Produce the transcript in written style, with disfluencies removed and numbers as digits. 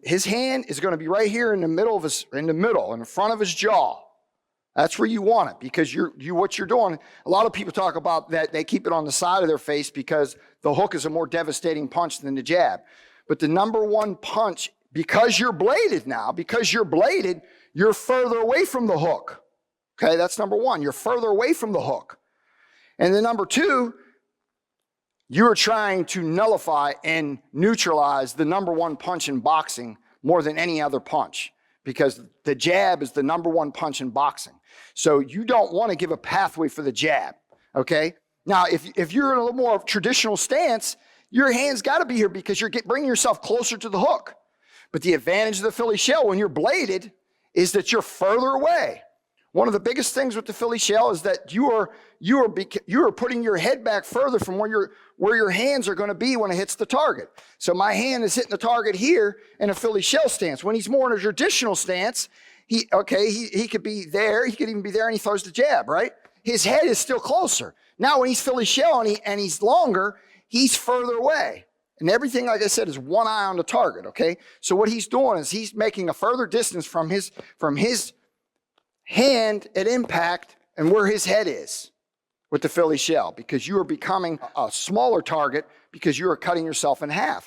his hand is going to be right here in the middle of in front of his jaw. That's where you want it, because what you're doing, a lot of people talk about that they keep it on the side of their face because the hook is a more devastating punch than the jab. But the number one punch, because you're bladed, you're further away from the hook. Okay, that's number one. You're further away from the hook. And then number two, you're trying to nullify and neutralize the number one punch in boxing more than any other punch, because the jab is the number one punch in boxing. So you don't want to give a pathway for the jab, okay? Now, if you're in a little more traditional stance, your hand's got to be here because you're bringing yourself closer to the hook. But the advantage of the Philly shell when you're bladed is that you're further away. One of the biggest things with the Philly shell is that you are putting your head back further from where your hands are going to be when it hits the target. So my hand is hitting the target here in a Philly shell stance. When he's more in a traditional stance, he could be there, he could even be there, and he throws the jab, right? His head is still closer. Now when he's Philly shell and he's longer, he's further away. And everything, like I said, is one eye on the target, okay? So what he's doing is he's making a further distance from his hand at impact and where his head is with the Philly shell, because you are becoming a smaller target because you are cutting yourself in half.